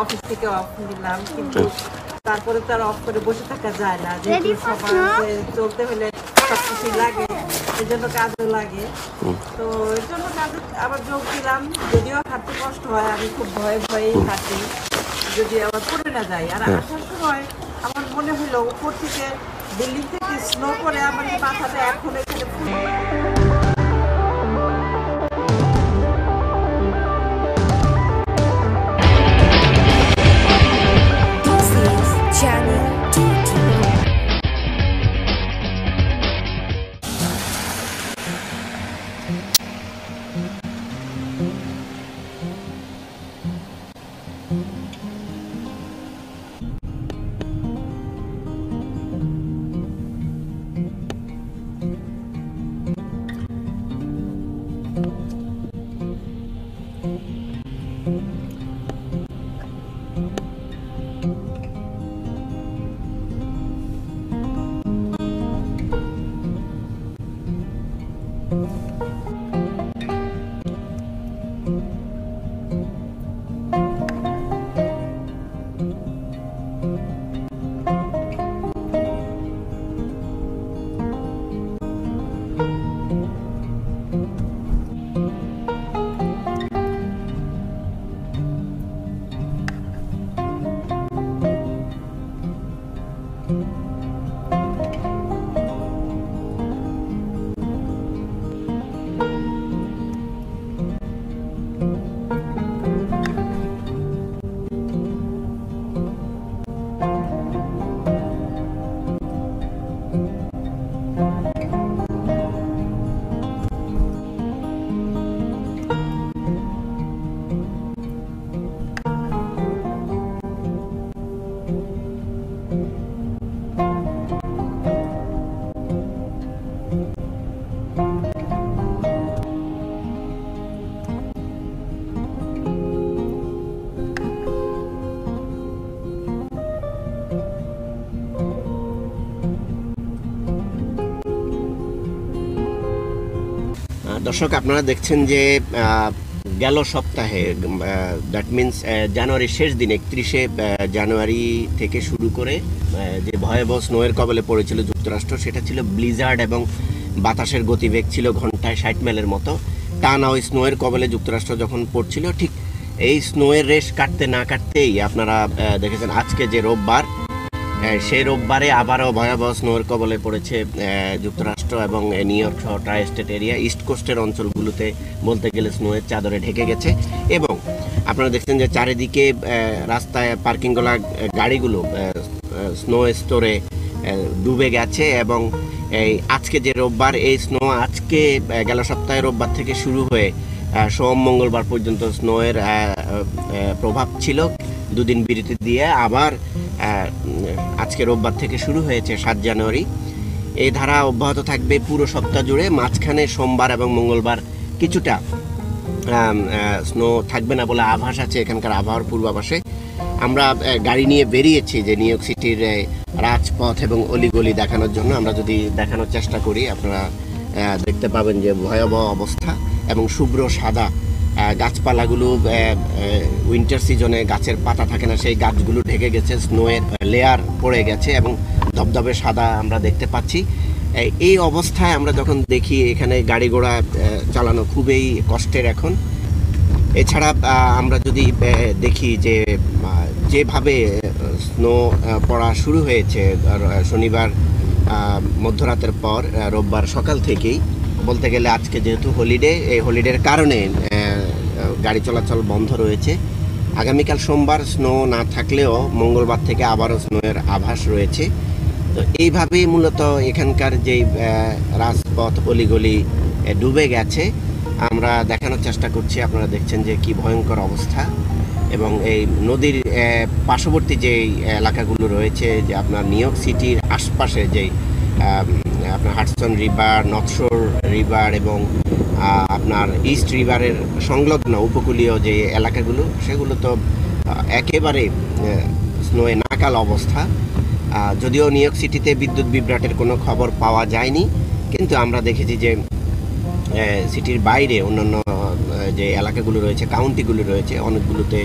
Office থেকে of নিলাম, কিন্তু তারপরে তো আর অফ করে বসে থাকা যায় না, যেহেতু সমাজে চলতে হলে সবকিছু লাগে, এই জন্য কাজও লাগে। তো এর জন্য কাজে আবার যোগ দিলাম। যদিও হাঁটতে কষ্ট হয়, আমি খুব ভয়ে ভয়েই হাঁটি, যদি আবার পড়ে না যাই। আর আসার সময় আমার মনে হলো উপর থেকে দিল্লি থেকে স্নো করে আমার মাথাটা এখন এখানে দর্শক, আপনারা দেখছেন যে গেল সপ্তাহে, দ্যাট মিন্স জানুয়ারির শেষ দিন 31শে জানুয়ারি থেকে শুরু করে যে ভয়াবহ স্নোয়ের কবলে পড়েছিল যুক্তরাষ্ট্র, সেটা ছিল ব্লিজার্ড এবং বাতাসের গতিবেগ ছিল ঘন্টায় 60 মাইলের মতো। টানা ওই স্নোয়ের কবলে যুক্তরাষ্ট্র যখন পড়ছিল, ঠিক এই স্নোয়ের রেশ কাটতে না কাটতেই আপনারা দেখেছেন আজকে যে রোববার, সেই রোববারে আবারও ভয়াবহ স্নোর কবলে পড়েছে যুক্তরাষ্ট্র এবং নিউ ইয়র্ক সহ ট্রাই স্টেট এরিয়া। ইস্ট কোস্টের অঞ্চলগুলোতে বলতে গেলে স্নোয়ের চাদরে ঢেকে গেছে এবং আপনারা দেখছেন যে চারিদিকে রাস্তায় পার্কিংওয়ালা গাড়িগুলো স্নো স্টোরে ডুবে গেছে। এবং এই আজকে যে রোববার, এই স্নো আজকে গেল সপ্তাহে রোববার থেকে শুরু হয়ে সোম মঙ্গলবার পর্যন্ত স্নোয়ের প্রভাব ছিল। দুদিন বিরতি দিয়ে আবার আজকে রোববার থেকে শুরু হয়েছে 7 জানুয়ারি। এই ধারা অব্যাহত থাকবে পুরো সপ্তাহ জুড়ে। মাঝখানে সোমবার এবং মঙ্গলবার কিছুটা স্নো থাকবে না বলে আভাস আছে এখানকার আবহাওয়ার পূর্বাভাসে। আমরা গাড়ি নিয়ে বেরিয়েছি যে নিউ ইয়র্ক সিটির রাজপথ এবং অলিগলি দেখানোর জন্য। আমরা যদি দেখানোর চেষ্টা করি, আপনারা দেখতে পাবেন যে ভয়াবহ অবস্থা এবং শুভ্র সাদা গাছপালাগুলো, উইন্টার সিজনে গাছের পাতা থাকে না, সেই গাছগুলো ঢেকে গেছে, স্নোয়ের লেয়ার পড়ে গেছে এবং ধবধবে সাদা আমরা দেখতে পাচ্ছি। এই অবস্থায় আমরা যখন দেখি এখানে গাড়ি ঘোড়া চালানো খুবই কষ্টের এখন। এছাড়া আমরা যদি দেখি যে যেভাবে স্নো পড়া শুরু হয়েছে শনিবার মধ্যরাতের পর রোববার সকাল থেকেই, বলতে গেলে আজকে যেহেতু হলিডে, এই হলিডের কারণে গাড়ি চলাচল বন্ধ রয়েছে। আগামীকাল সোমবার স্নো না থাকলেও মঙ্গলবার থেকে আবারও স্নোয়ের আভাস রয়েছে। তো এইভাবেই মূলত এখানকার যে রাজপথ অলিগলি ডুবে গেছে আমরা দেখানোর চেষ্টা করছি। আপনারা দেখছেন যে কি ভয়ঙ্কর অবস্থা। এবং এই নদীর পার্শ্ববর্তী যে এলাকাগুলো রয়েছে, যে আপনার নিউ ইয়র্ক সিটির আশপাশে যেই আপনার হাডসন রিভার, নর্থ শোর রিভার এবং আপনার ইস্ট রিভারের সংলগ্ন উপকূলীয় যে এলাকাগুলো, সেগুলো তো একেবারে স্নোয়ে নাকাল অবস্থা। যদিও নিউ ইয়র্ক সিটিতে বিদ্যুৎ বিভ্রাটের কোনো খবর পাওয়া যায়নি, কিন্তু আমরা দেখেছি যে সিটির বাইরে অন্যান্য যে এলাকাগুলো রয়েছে, কাউন্টিগুলো রয়েছে, অনেকগুলোতে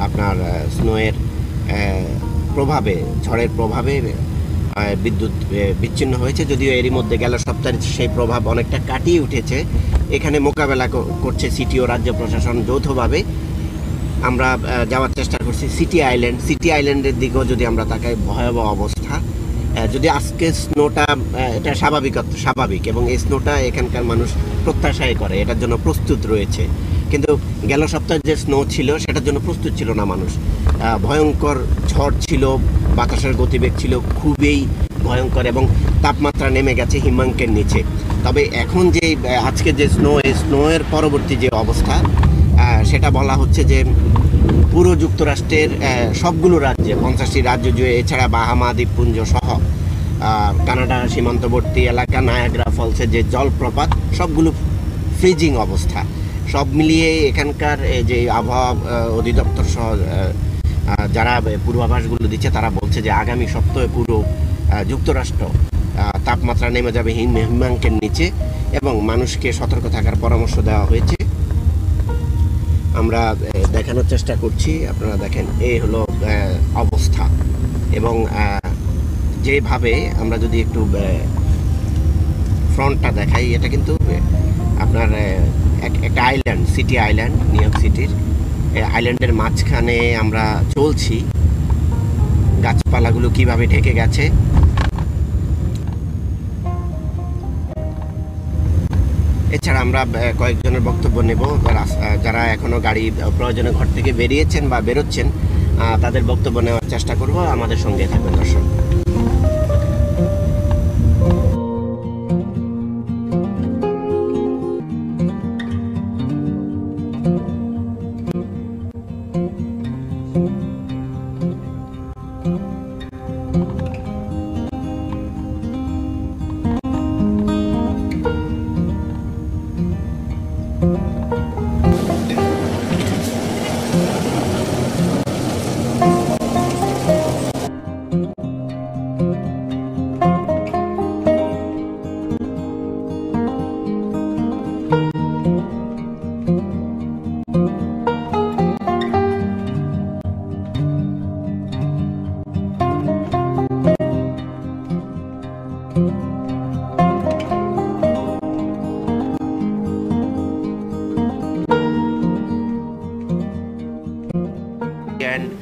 আপনার স্নোয়ের প্রভাবে, ঝড়ের প্রভাবে বিদ্যুৎ বিচ্ছিন্ন হয়েছে। যদিও এরই মধ্যে গেল সপ্তাহে সেই প্রভাব অনেকটা কাটিয়ে উঠেছে। এখানে মোকাবেলা করছে সিটি ও রাজ্য প্রশাসন যৌথভাবে। আমরা যাওয়ার চেষ্টা করছি সিটি আইল্যান্ডের দিকেও যদি আমরা তাকাই, ভয়াবহ অবস্থা। যদি আজকে স্নোটা, এটা স্বাভাবিক এবং এই স্নোটা এখানকার মানুষ প্রত্যাশাই করে, এটার জন্য প্রস্তুত রয়েছে। কিন্তু গেল সপ্তাহে যে স্নো ছিল সেটার জন্য প্রস্তুত ছিল না মানুষ। ভয়ঙ্কর ঝড় ছিল, বাতাসের গতিবেগ ছিল খুবই ভয়ঙ্কর এবং তাপমাত্রা নেমে গেছে হিমাঙ্কের নিচে। তবে এখন যে আজকে যে স্নোয়ের পরবর্তী যে অবস্থা, সেটা বলা হচ্ছে যে পুরো যুক্তরাষ্ট্রের সবগুলো রাজ্যে, 50টি রাজ্য জুড়ে, এছাড়া বাহামা দ্বীপপুঞ্জ সহ কানাডা সীমান্তবর্তী এলাকা, নায়াগ্রা ফলসের যে জলপ্রপাত, সবগুলো ফ্রিজিং অবস্থা। সব মিলিয়ে এখানকার যে আবহাওয়া অধিদপ্তর সহ যারা পূর্বাভাসগুলো দিচ্ছে তারা বলছে যে আগামী সপ্তাহে পুরো যুক্তরাষ্ট্র তাপমাত্রা নেমে যাবে হিমাঙ্কের নিচে এবং মানুষকে সতর্ক থাকার পরামর্শ দেওয়া হয়েছে। আমরা দেখানোর চেষ্টা করছি, আপনারা দেখেন এই হলো অবস্থা। এবং যেভাবে আমরা যদি একটু ফ্রন্টটা দেখাই, এটা কিন্তু আপনার একটা island, city island, new York সিটির আইল্যান্ডের মাঝখানে আমরা চলছি। গাছপালাগুলো কিভাবে ঢেকে গেছে। এছাড়া আমরা কয়েকজনের বক্তব্য নেব যারা এখনো গাড়ি প্রয়োজনে ঘর থেকে বেরিয়েছেন বা বেরোচ্ছেন, তাদের বক্তব্য নেওয়ার চেষ্টা করব। আমাদের সঙ্গে থাকবেন দর্শক।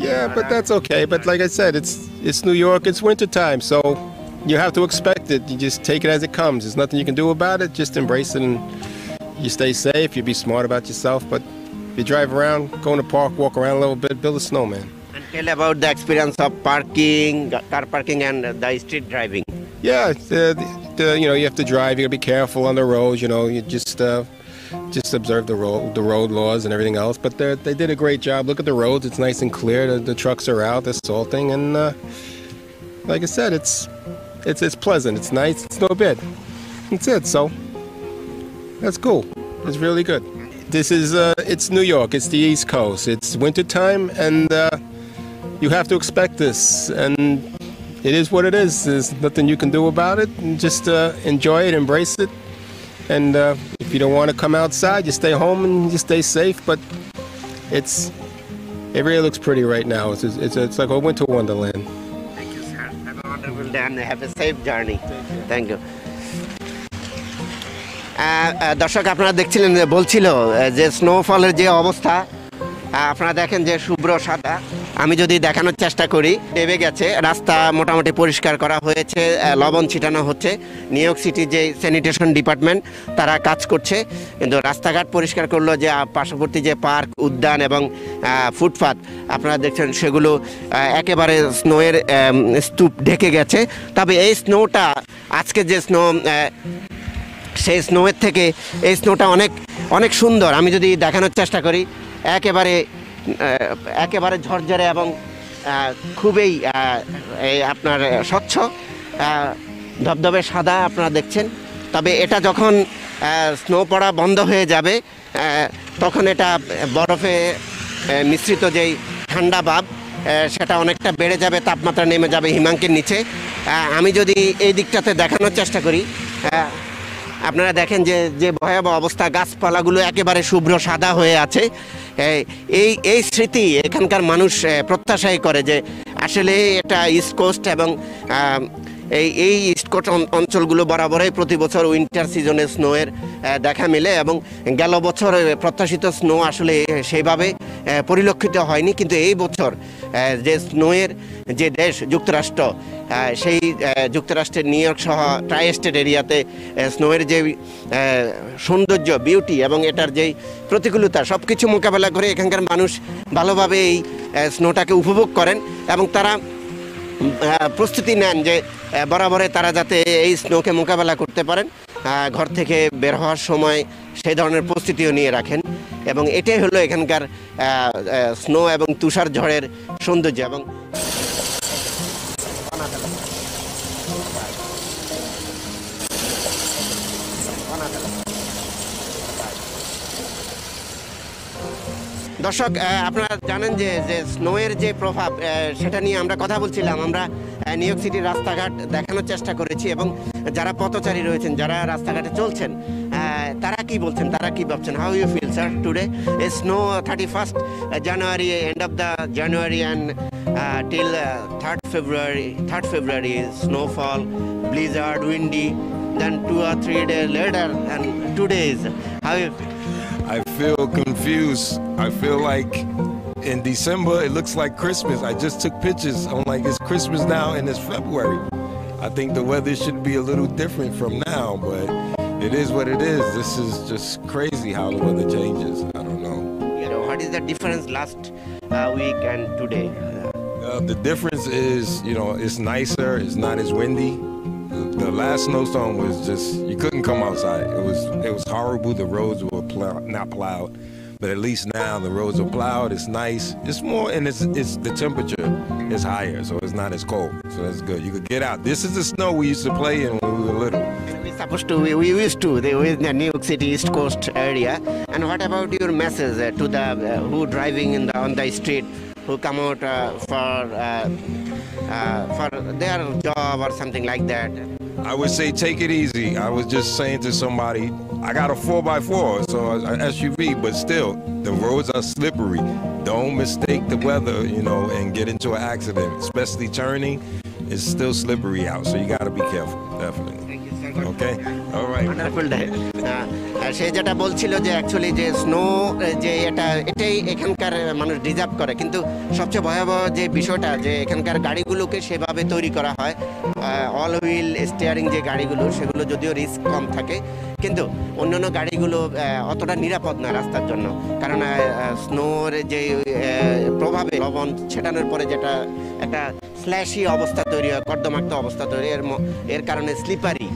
Yeah, but that's okay. But like I said, it's New York. It's winter time, so you have to expect it. You just take it as it comes. There's nothing you can do about it. Just embrace it, and you stay safe. You be smart about yourself. But you drive around, go in the park, walk around a little bit, build a snowman. And tell about the experience of parking, car parking, and the street driving. Yeah, you know, you have to drive. You gotta be careful on the roads. You know, you just observe the road laws and everything else. But they did a great job. Look at the roads; it's nice and clear. The trucks are out, they're salting, and like I said, it's pleasant. It's nice. It's no bad. That's it. So that's cool. It's really good. This is it's New York. It's the East Coast. It's winter time, and you have to expect this. And it is what it is. There's nothing you can do about it. And just enjoy it, embrace it. And if you don't want to come outside, you stay home and you stay safe. But it really looks pretty right now. It's like a winter wonderland. Thank you, sir. Have a wonderful day and have a safe journey. Thank you. দর্শক আপনারা দেখছিলেন, বলছিল যে স্নোফলের যে অবস্থা, আপনারা দেখেন যে শুভ্র সাদা। আমি যদি দেখানোর চেষ্টা করি, নেমে গেছে, রাস্তা মোটামুটি পরিষ্কার করা হয়েছে, লবণ ছিটানো হচ্ছে। নিউ ইয়র্ক সিটির যে স্যানিটেশন ডিপার্টমেন্ট তারা কাজ করছে, কিন্তু রাস্তাঘাট পরিষ্কার করলো। যে পার্শ্ববর্তী যে পার্ক, উদ্যান এবং ফুটপাত আপনারা দেখছেন, সেগুলো একেবারে স্নোয়ের স্তূপ ঢেকে গেছে। তবে এই স্নোটা, আজকে যে স্নো, সেই স্নোয়ের থেকে এই স্নোটা অনেক অনেক সুন্দর। আমি যদি দেখানোর চেষ্টা করি, একেবারে ঝরঝরে এবং খুবই আপনার স্বচ্ছ, ধবধবে সাদা আপনারা দেখছেন। তবে এটা যখন স্নো পড়া বন্ধ হয়ে যাবে, তখন এটা বরফে মিশ্রিত যেই ঠান্ডা ভাব, সেটা অনেকটা বেড়ে যাবে, তাপমাত্রা নেমে যাবে হিমাঙ্কের নিচে। আমি যদি এই দিকটাতে দেখানোর চেষ্টা করি, আপনারা দেখেন যে যে ভয়াবহ অবস্থা, গাছপালাগুলো একেবারে শুভ্র সাদা হয়ে আছে। এই স্মৃতি এখানকার মানুষ প্রত্যাশাই করে যে আসলে এটা ইস্ট কোস্ট এবং এই ইস্ট কোস্ট অঞ্চলগুলো বরাবরই প্রতি বছর উইন্টার সিজনে স্নোয়ের দেখা মেলে এবং গেল বছর প্রত্যাশিত স্নো আসলে সেইভাবে পরিলক্ষিত হয়নি, কিন্তু এই বছর যে স্নোয়ের যে দেশ যুক্তরাষ্ট্র, সেই যুক্তরাষ্ট্রের নিউ ইয়র্ক সহ ট্রাই স্টেট এরিয়াতে স্নোয়ের যে সৌন্দর্য, বিউটি এবং এটার যেই প্রতিকূলতা সব কিছু মোকাবেলা করে এখানকার মানুষ ভালোভাবে এই স্নোটাকে উপভোগ করেন এবং তারা প্রস্তুতি নেন যে বরাবরে তারা যাতে এই স্নোকে মোকাবেলা করতে পারেন, ঘর থেকে বের হওয়ার সময় সেই ধরনের প্রস্তুতিও নিয়ে রাখেন। এবং এটাই হলো এখানকার স্নো এবং তুষার ঝড়ের সৌন্দর্য। এবং দর্শক, আপনারা জানেন যে স্নোয়ের যে প্রভাব সেটা নিয়ে আমরা কথা বলছিলাম। আমরা নিউ ইয়র্ক সিটির রাস্তাঘাট দেখানোর চেষ্টা করেছি এবং যারা পথচারী রয়েছেন, যারা রাস্তাঘাটে চলছেন, তারা কি বলছেন, তারা কি ভাবছেন? How you feel sir today? Snow 31st January, end of the January and till 3rd February, snowfall, blizzard, windy, then 2 or 3 days later and 2 days. How you? I feel confused. I feel like in December it looks like Christmas. I just took pictures. I'm like, it's Christmas now and it's February. I think the weather should be a little different from now, but it is what it is. This is just crazy how the weather changes. I don't know. You know, what is the difference last week and today? The difference is, you know, it's nicer. It's not as windy. The last snowstorm was just, you couldn't come outside. It was horrible. The roads were not plowed, but at least now the roads are plowed. It's nice. It's more, and it's the temperature is higher, so it's not as cold. So that's good. You could get out. This is the snow we used to play in when we were little. We used to in the New York City East Coast area. And what about your message to the who driving on the street, who come out for their job or something like that? I would say take it easy. I was just saying to somebody, I got a 4x4, so an SUV, but still, the roads are slippery. Don't mistake the weather, you know, and get into an accident, especially turning. It's still slippery out, so you got to be careful, definitely. Thank you, sir. Okay? All right. Wonderful day. সে যেটা বলছিল যে actually যে snow যে এটাই এখানকার মানুষ deserve করে, কিন্তু সবচেয়ে ভয়াবহ যে বিষয়টা যে এখানকার গাড়িগুলোকে সেভাবে তৈরি করা হয়, অল হুইল স্টিয়ারিং যে গাড়িগুলো, সেগুলো যদিও রিস্ক কম থাকে, কিন্তু অন্যান্য গাড়িগুলো অতটা নিরাপদ না রাস্তার জন্য। কারণ স্নোর যে প্রভাবে লবণ ছেটানোর পরে যেটা একটা স্ল্যাশি অবস্থা তৈরি হয়, কর্দমাক্ত অবস্থা তৈরি, এর কারণে স্লিপারি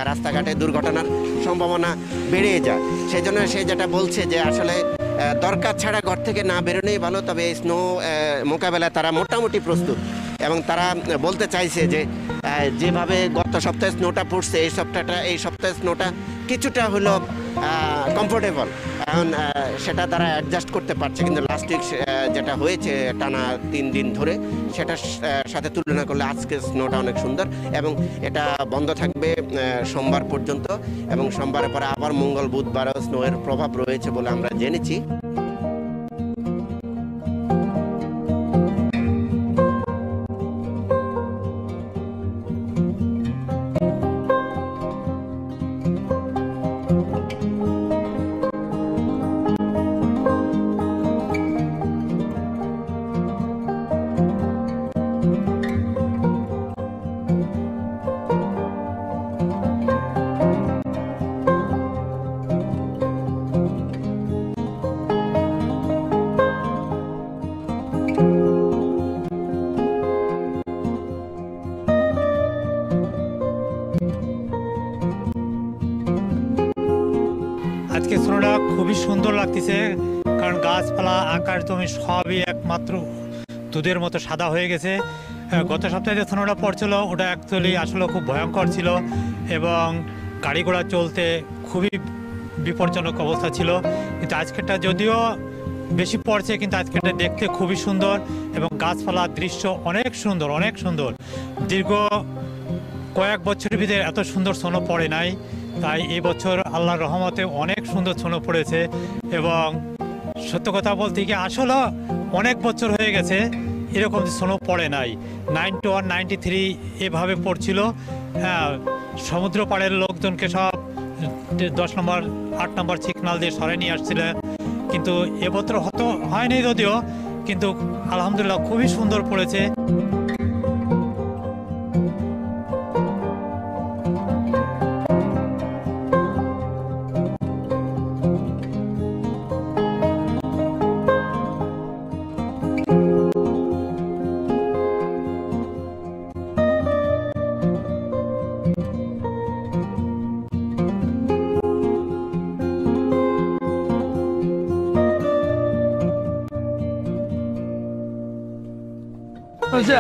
রাস্তাঘাটে দুর্ঘটনার সম্ভাবনা বেড়ে যায়। সেই জন্য সে যেটা বলছে যে আসলে দরকার ছাড়া ঘর থেকে না বেরোনোই ভালো, তবে এই স্নো মোকাবেলায় তারা মোটামুটি প্রস্তুত। এবং তারা বলতে চাইছে যে যেভাবে গত সপ্তাহে স্নোটা পড়ছে, এই সপ্তাহে স্নোটা কিছুটা হলো কমফোর্টেবল, এখন সেটা তারা অ্যাডজাস্ট করতে পারছে। কিন্তু লাস্ট উইক যেটা হয়েছে টানা 3 দিন ধরে, সেটার সাথে তুলনা করলে আজকে স্নোটা অনেক সুন্দর। এবং এটা বন্ধ থাকবে সোমবার পর্যন্ত, এবং সোমবারের পরে আবার মঙ্গল বুধবারও স্নোয়ের প্রভাব রয়েছে বলে আমরা জেনেছি। আজকে স্নোটা খুবই সুন্দর লাগতেছে, কারণ গাছপালা আকাশ জমি সবই একমাত্র দুধের মতো সাদা হয়ে গেছে। গত সপ্তাহে যে স্নোটা পড়ছিল ওটা অ্যাকচুয়ালি আসলে খুব ভয়ঙ্কর ছিল এবং গাড়ি ঘোড়া চলতে খুবই বিপজ্জনক অবস্থা ছিল। কিন্তু আজকেরটা যদিও বেশি পড়ছে, কিন্তু আজকেরটা দেখতে খুবই সুন্দর এবং গাছপালার দৃশ্য অনেক সুন্দর, অনেক সুন্দর। দীর্ঘ কয়েক বছরের ভিতরে এত সুন্দর স্নো পড়ে নাই। তাই এবছর আল্লাহর রহমতে অনেক সুন্দর স্নো পড়েছে এবং সত্য কথা বলতে কি আসলে অনেক বছর হয়ে গেছে এরকম স্নো পড়ে নাই। 91, 93 এভাবে পড়ছিল। সমুদ্র পাড়ের লোকজনকে সব 10 নম্বর 8 নম্বর সিগনাল দিয়ে সরাই নিয়ে আসছিল, কিন্তু এবছর হয়তো হয়নি যদিও, কিন্তু আলহামদুলিল্লাহ খুবই সুন্দর পড়েছে।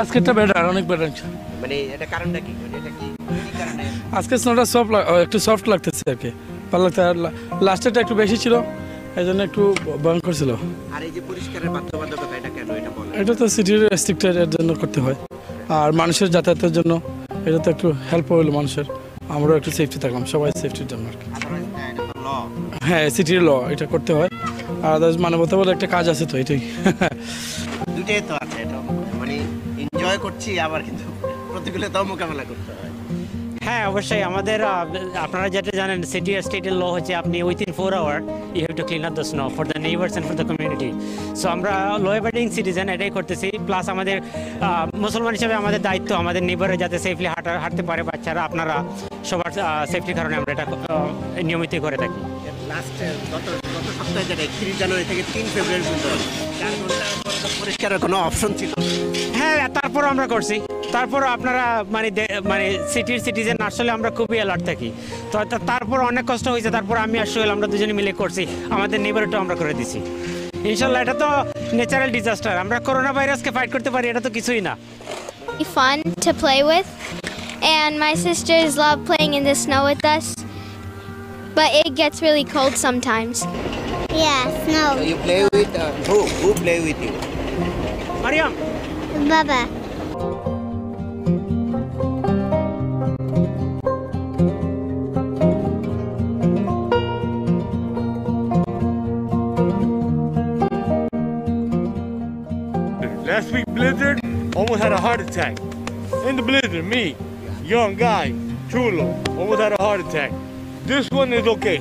আজকেরটা বেটার, অনেক বেটার। মানে এটা কারণটা কি? মানে এটা কি কারণে? আজকে স্নোটা একটু সফট লাগতেছে আর কি, ভালো লাগছে। আর লাস্টেরটা একটু বেশি ছিল, এই জন্য একটু ভয়ঙ্কর ছিল। আর এই যে পরিষ্কারের বাধ্যবাধকতা, এটা কেন? এটা বলেন। এটা তো সিটির রেস্ট্রিক্টেড জন্য করতে হয়, আর মানুষের যাতায়াতের জন্য এটা তো একটু হেল্প হলো মানুষের, আমরাও একটু সেফটি থাকলাম, সবাই সেফটির জন্য আর কি। হ্যাঁ, সিটির ল এটা করতে হয়, আর মানবতা বলে একটা কাজ আছে, তো এটাই। দুটোই তো আছে, এটা মানে এনজয় করছি, আবার কিন্তু প্রতিকূলতাও মোকাবেলা করতে হয়। হ্যাঁ, অবশ্যই। আমাদের আপনারা যেটা জানেন, সিটি আর স্টেটের ল হচ্ছে আপনি within 4 hours you have to clean up the snow for the neighbours and for the community. So আমরা ল অ্যাবাইডিং সিটিজেন এটাই করতেছি। প্লাস আমাদের মুসলমান হিসেবে আমাদের দায়িত্ব আমাদের নেইবারে যাতে সেফলি হাঁটতে পারে বাচ্চারা, আপনারা সবার সেফটির কারণে আমরা এটা নিয়মিতই করে থাকি। লাস্ট গত সপ্তাহে যেটা 31 জানুয়ারি থেকে 3 ফেব্রুয়ারি পর্যন্ত 4 ঘন্টা পরিষ্কারের কোনো অপশন ছিল। হ্যাঁ, তারপরও আমরা করছি। তারপরও আপনারা মানে সিটির সিটিজেন আসলে আমরা খুবই অ্যালার্ট থাকি। তো তারপর অনেক কষ্ট হয়েছে, তারপর আমি আসলে আমরা দুজনে মিলে করছি, আমাদের নেইবারটাও আমরা করে দিছি। ইনশাল্লাহ এটা তো ন্যাচারাল ডিজাস্টার, আমরা করোনা ভাইরাসকে ফাইট করতে পারি, এটা তো কিছুই না। Fun to play with, and my sisters love playing in the snow with us, but it gets really cold sometimes. Yeah, snow. So you play with who play with you? Mariam. Baba. Last week blizzard, almost had a heart attack. In the blizzard, me, young guy, chulo, almost had a heart attack. This one is okay.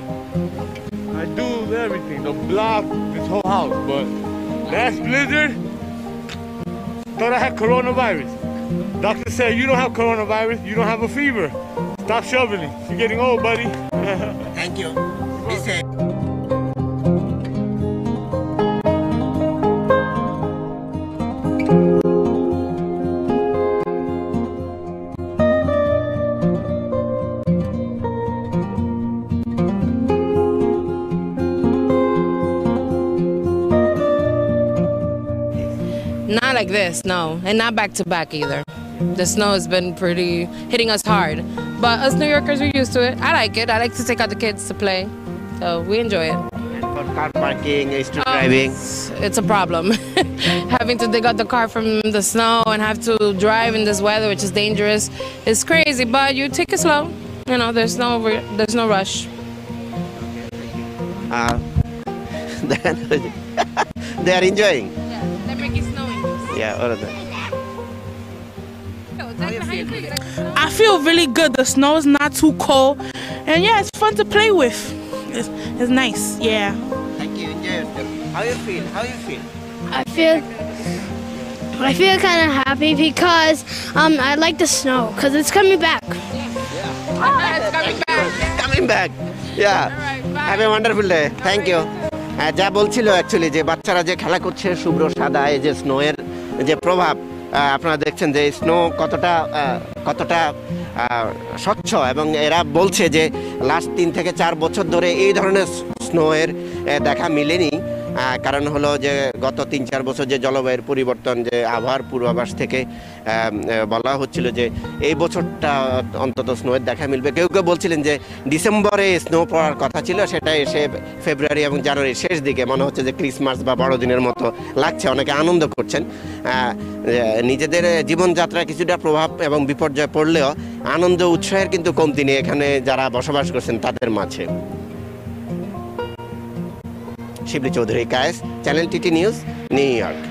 I do everything, the block, this whole house, but last blizzard, thought I had coronavirus. Doctor said, you don't have coronavirus, you don't have a fever. Stop shoveling, you're getting old, buddy. Thank you. Be safe. Not like this, no, and not back to back either. The snow has been pretty hitting us hard, but us New Yorkers, we're used to it. I like it. I like to take out the kids to play, so we enjoy it. And for car parking, street driving, It's a problem. Having to dig out the car from the snow and have to drive in this weather, which is dangerous, is crazy. But you take it slow. You know, there's no rush. then they are enjoying. Yeah, they're making snowing. Yeah, all of that. I feel really good. The snow is not too cold, and yeah, it's fun to play with. It's nice. Yeah. Thank you. Enjoy yourself. How you feel? How you feel? I feel kind of happy because I like the snow because it's coming back. It's coming back. Coming back. Yeah. Have a wonderful day. Thank you. যা বলছিল actually যে বাচ্চারা যে খেলা করছে শুভ্র সাদা, এই যে স্নোয়ের যে প্রভাব আপনারা দেখছেন যে স্নো কতটা স্বচ্ছ, এবং এরা বলছে যে লাস্ট 3 থেকে 4 বছর ধরে এই ধরনের স্নোয়ের দেখা মিলেনি। কারণ হলো যে গত 3-4 বছর যে জলবায়ুর পরিবর্তন, যে আবহাওয়ার পূর্বাভাস থেকে বলা হচ্ছিল যে এই বছরটা অন্তত স্নোয়ের দেখা মিলবে। কেউ কেউ বলছিলেন যে ডিসেম্বরে স্নো পড়ার কথা ছিল, সেটা এসে ফেব্রুয়ারি এবং জানুয়ারির শেষ দিকে। মনে হচ্ছে যে ক্রিসমাস বা বড়দিনের মতো লাগছে, অনেকে আনন্দ করছেন। নিজেদের জীবনযাত্রায় কিছুটা প্রভাব এবং বিপর্যয় পড়লেও আনন্দ উৎসাহের কিন্তু কমতি নেই এখানে যারা বসবাস করছেন তাদের মাঝে। Shibli Chowdhury, Kayes, channel TT news, New York.